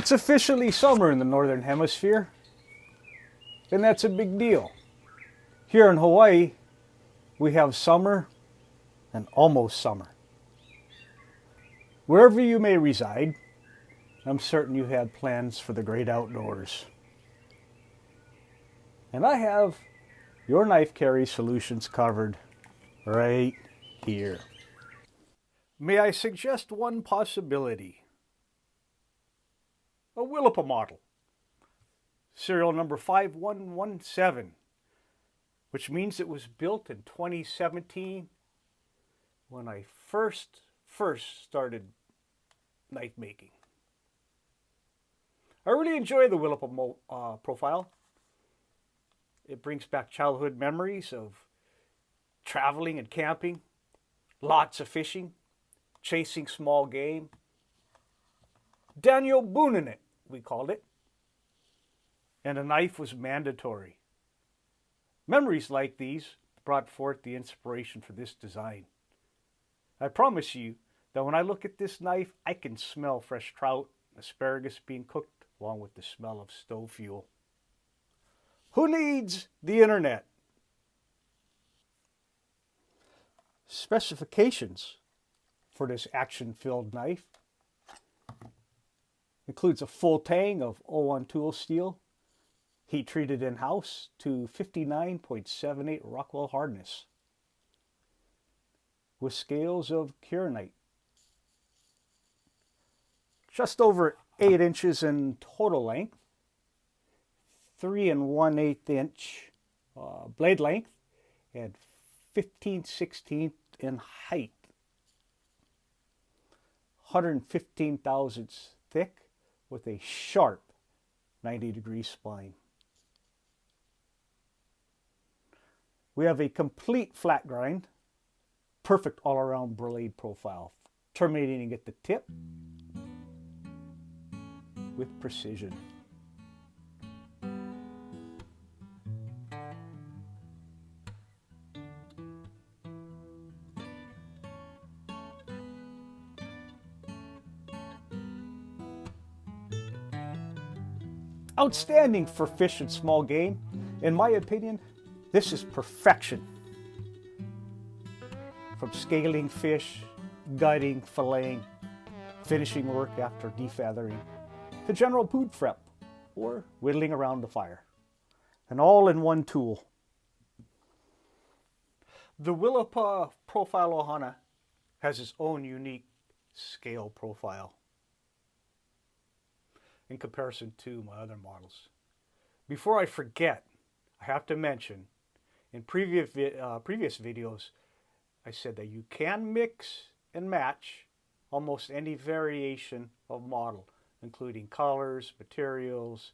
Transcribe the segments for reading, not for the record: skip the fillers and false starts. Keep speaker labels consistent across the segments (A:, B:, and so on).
A: It's officially summer in the Northern Hemisphere, and that's a big deal. Here in Hawaii, we have summer and almost summer. Wherever you may reside, I'm certain you had plans for the great outdoors. And I have your knife carry solutions covered right here. May I suggest one possibility? A Willapa model, serial number 5117, which means it was built in 2017 when I first started knife making. I really enjoy the Willapa profile. It brings back childhood memories of traveling and camping, lots of fishing, chasing small game. Daniel Boonin' it, we called it. And a knife was mandatory. Memories like these brought forth the inspiration for this design. I promise you that when I look at this knife, I can smell fresh trout, asparagus being cooked, along with the smell of stove fuel. Who needs the internet? Specifications for this action-filled knife includes a full tang of 01 tool steel, heat treated in-house to 59.78 Rockwell hardness, with scales of kyanite. Just over 8 inches in total length, 3 1/8 inch blade length, and 15/16 in height. 115 thousandths thick with a sharp 90-degree spine. We have a complete flat grind, perfect all-around blade profile, terminating at the tip with precision. Outstanding for fish and small game. In my opinion, this is perfection. From scaling fish, gutting, filleting, finishing work after defeathering, to general food prep or whittling around the fire. And all in one tool. The Willapa Profile Ohana has its own unique scale profile in comparison to my other models. Before I forget, I have to mention, in previous videos, I said that you can mix and match almost any variation of model, including colors, materials,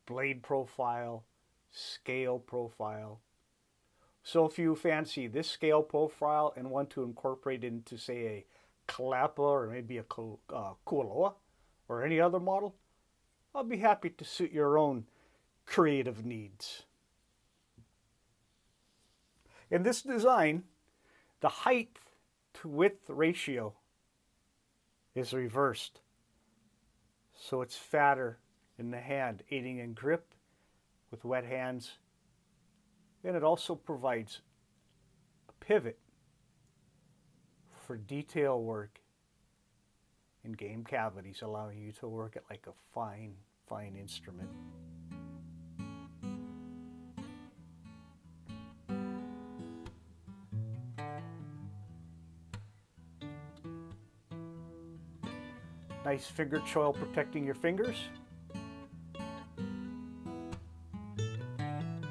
A: blade profile, scale profile. So if you fancy this scale profile and want to incorporate it into, say, a Willapa or maybe a Kualoa or any other model, I'll be happy to suit your own creative needs. In this design, the height to width ratio is reversed, so it's fatter in the hand, aiding in grip with wet hands. And it also provides a pivot for detail work in game cavities, allowing you to work it like a fine instrument. Nice finger choil protecting your fingers.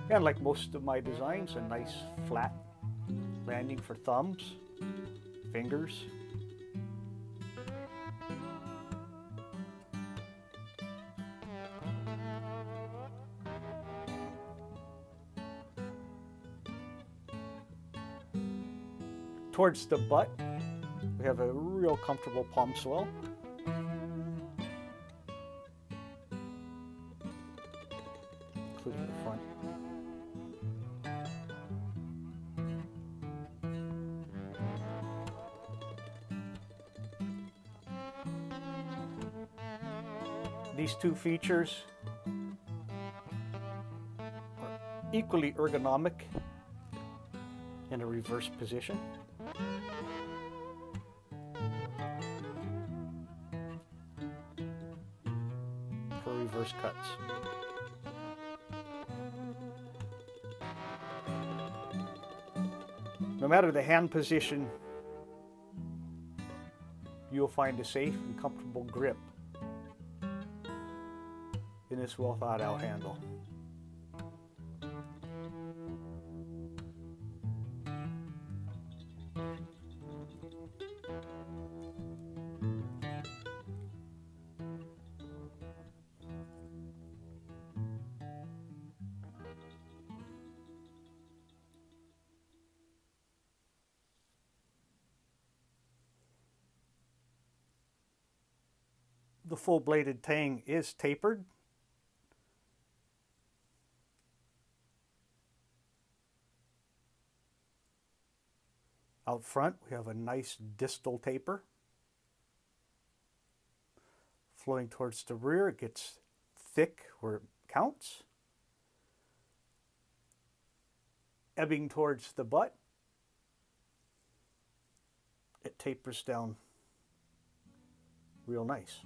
A: And like most of my designs, a nice flat landing for thumbs, fingers. Towards the butt, we have a real comfortable palm swell. Including the front. These two features are equally ergonomic in a reverse position. For reverse cuts. No matter the hand position, you'll find a safe and comfortable grip in this well thought out handle. The full-bladed tang is tapered. Out front, we have a nice distal taper. Flowing towards the rear, it gets thick where it counts. Ebbing towards the butt, it tapers down real nice.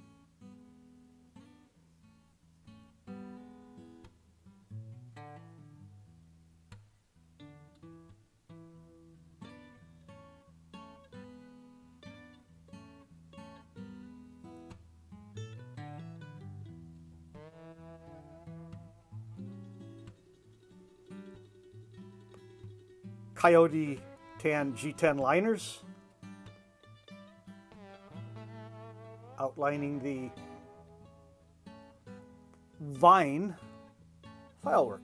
A: Coyote Tan G10 liners, outlining the vine filework.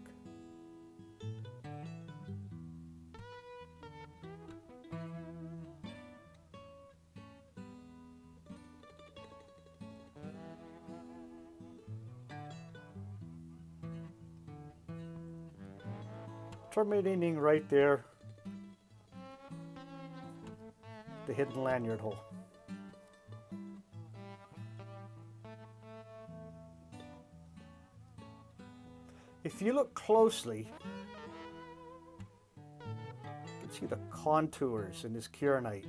A: Terminating right there, the hidden lanyard hole. If you look closely, you can see the contours in this kieranite.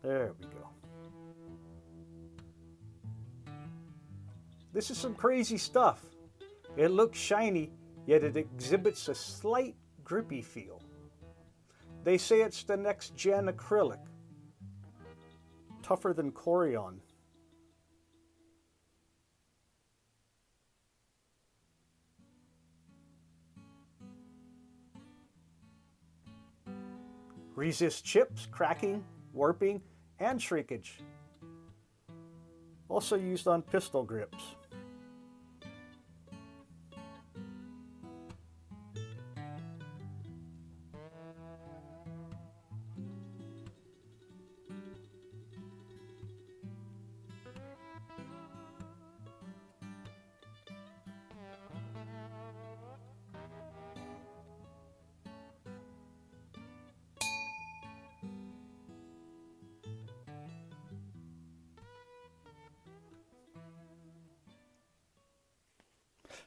A: There we go. This is some crazy stuff. It looks shiny, yet it exhibits a slight grippy feel. They say it's the next gen acrylic, tougher than Corian. Resist chips, cracking, warping, and shrinkage. Also used on pistol grips.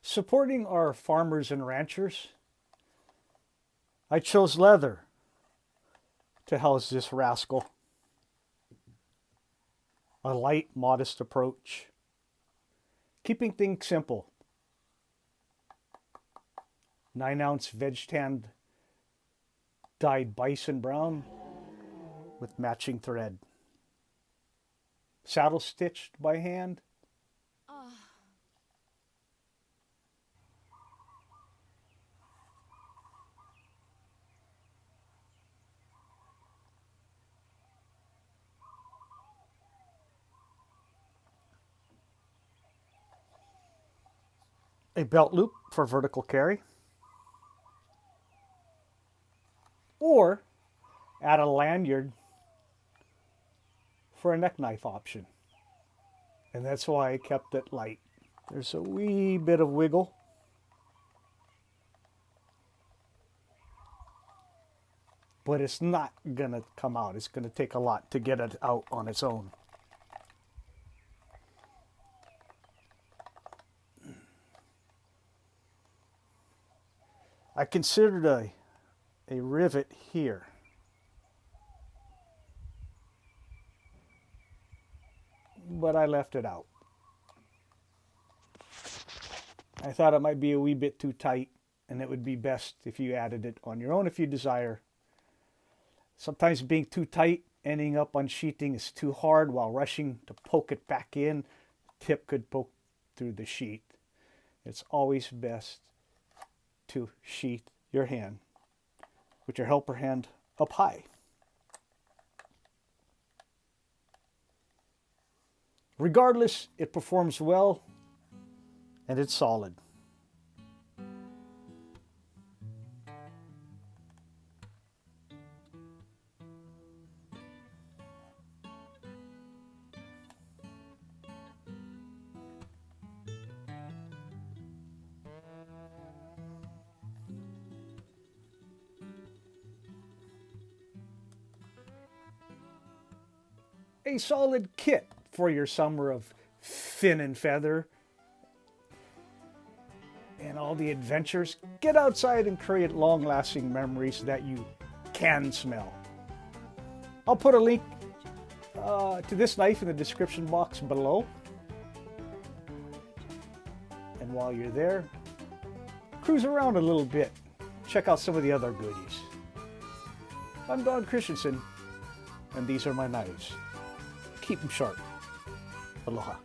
A: Supporting our farmers and ranchers, I chose leather to house this rascal. A light, modest approach. Keeping things simple. 9-ounce veg tanned dyed bison brown with matching thread. Saddle stitched by hand. A belt loop for vertical carry, or add a lanyard for a neck knife option. And that's why I kept it light. There's a wee bit of wiggle. But it's not gonna come out. It's gonna take a lot to get it out on its own. I considered a rivet here. But I left it out. I thought it might be a wee bit too tight, and it would be best if you added it on your own if you desire. Sometimes being too tight, ending up unsheathing is too hard while rushing to poke it back in. The tip could poke through the sheath. It's always best to sheath your hand with your helper hand up high. Regardless, it performs well and it's solid. A solid kit for your summer of fin and feather and all the adventures. Get outside and create long-lasting memories that you can smell. I'll put a link to this knife in the description box below. And while you're there, cruise around a little bit. Check out some of the other goodies. I'm Don Christensen, and these are my knives. Keep them sharp. Aloha.